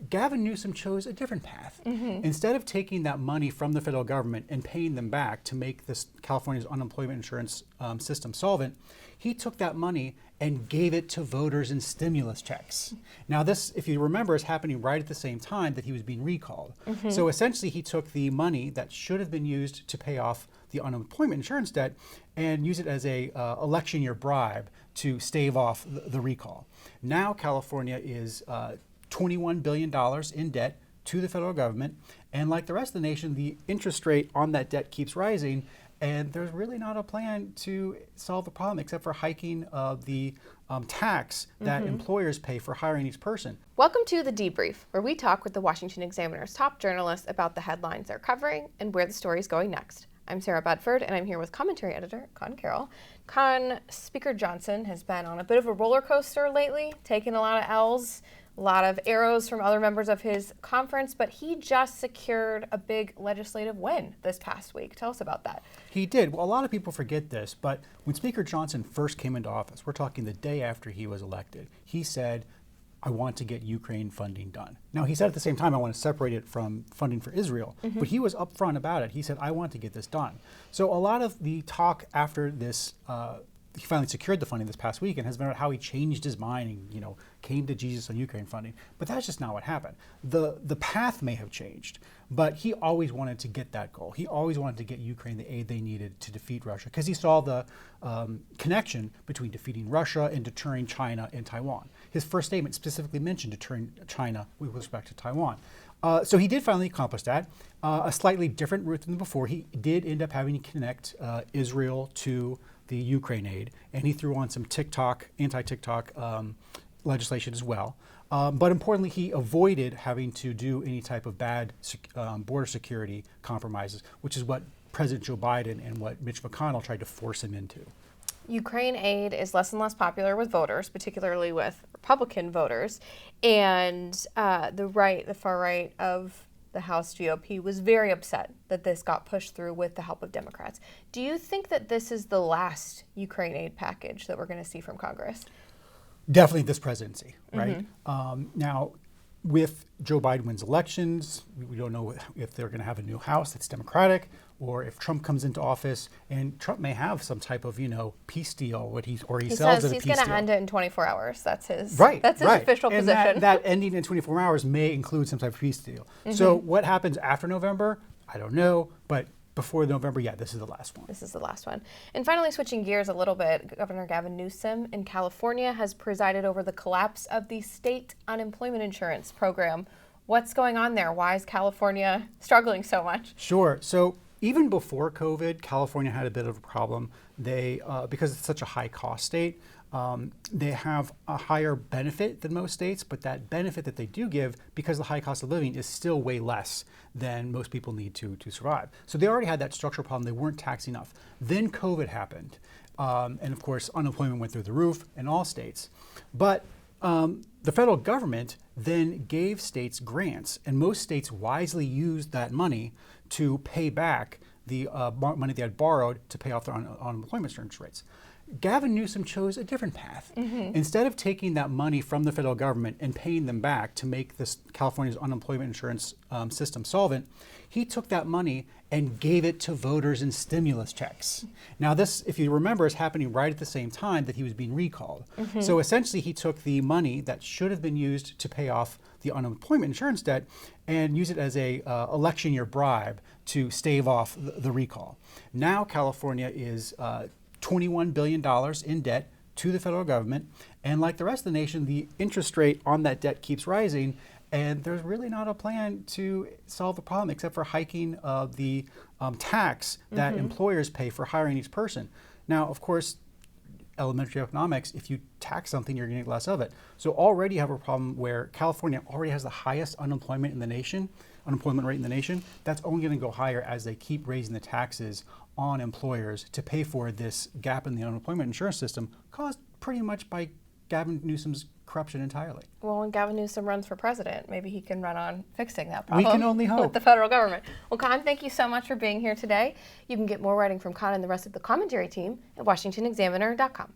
Gavin Newsom chose a different path. Instead of taking that money from the federal government and paying them back to make this California's unemployment insurance system solvent, he took that money and gave it to voters in stimulus checks. Now this, if you remember, is happening right at the same time that he was being recalled. So essentially he took the money that should have been used to pay off the unemployment insurance debt and use it as a election year bribe to stave off the recall. Now California is $21 billion in debt to the federal government, and like the rest of the nation, the interest rate on that debt keeps rising, and there's really not a plan to solve the problem except for hiking the tax that employers pay for hiring each person. Welcome to The Debrief, where we talk with the Washington Examiner's top journalists about the headlines they're covering and where the story's going next. I'm Sarah Bedford, and I'm here with commentary editor Conn Carroll. Conn, Speaker Johnson has been on a bit of a roller coaster lately, taking a lot of L's, a lot of arrows from other members of his conference, but he just secured a big legislative win this past week. Tell us about that. He did. Well, a lot of people forget this, but when Speaker Johnson first came into office, we're talking the day after he was elected, he said, I want to get Ukraine funding done. Now, he said at the same time, I want to separate it from funding for Israel, but he was upfront about it. He said, I want to get this done. So a lot of the talk after this, he finally secured the funding this past week, and has been about how he changed his mind and, came to Jesus on Ukraine funding. But that's just not what happened. The path may have changed, but he always wanted to get that goal. He always wanted to get Ukraine the aid they needed to defeat Russia, because he saw the connection between defeating Russia and deterring China and Taiwan. His first statement specifically mentioned deterring China with respect to Taiwan. So he did finally accomplish that. A slightly different route than before. He did end up having to connect Israel to the Ukraine aid, and he threw on some anti-TikTok legislation as well. But importantly, he avoided having to do any type of bad border security compromises, which is what President Joe Biden and what Mitch McConnell tried to force him into. Ukraine aid is less and less popular with voters, particularly with Republican voters, and the far right of the House GOP was very upset that this got pushed through with the help of Democrats. Do you think that this is the last Ukraine aid package that we're going to see from Congress? Definitely this presidency, right? Now, with Joe Biden wins elections, we don't know if they're going to have a new House that's Democratic, or if Trump comes into office, and Trump may have some type of, peace deal, he sells it a peace deal. He says he's going to end it in 24 hours. That's his official and position. That ending in 24 hours may include some type of peace deal. So what happens after November? I don't know, but before November, this is the last one. This is the last one. And finally, switching gears a little bit, Governor Gavin Newsom in California has presided over the collapse of the state unemployment insurance program. What's going on there? Why is California struggling so much? Sure. So even before COVID, California had a bit of a problem. They, because it's such a high cost state, they have a higher benefit than most states, but that benefit that they do give, because of the high cost of living, is still way less than most people need to survive. So they already had that structural problem. They weren't taxed enough. Then COVID happened. And of course, unemployment went through the roof in all states. But the federal government then gave states grants, and most states wisely used that money to pay back the money they had borrowed to pay off their unemployment insurance rates. Gavin Newsom chose a different path. Instead of taking that money from the federal government and paying them back to make this California's unemployment insurance system solvent, he took that money and gave it to voters in stimulus checks. Now this, if you remember, is happening right at the same time that he was being recalled. So essentially he took the money that should have been used to pay off the unemployment insurance debt and use it as a election year bribe to stave off the recall. Now California is $21 billion in debt to the federal government, and like the rest of the nation, the interest rate on that debt keeps rising, and there's really not a plan to solve the problem except for hiking the tax that employers pay for hiring each person. Now, of course, elementary economics, if you tax something, you're going to get less of it. So already you have a problem where California already has the highest unemployment rate in the nation. That's only going to go higher as they keep raising the taxes on employers to pay for this gap in the unemployment insurance system caused pretty much by Gavin Newsom's corruption entirely. Well, when Gavin Newsom runs for president, maybe he can run on fixing that problem. We can only hope. With the federal government. Well, Conn, thank you so much for being here today. You can get more writing from Conn and the rest of the commentary team at washingtonexaminer.com.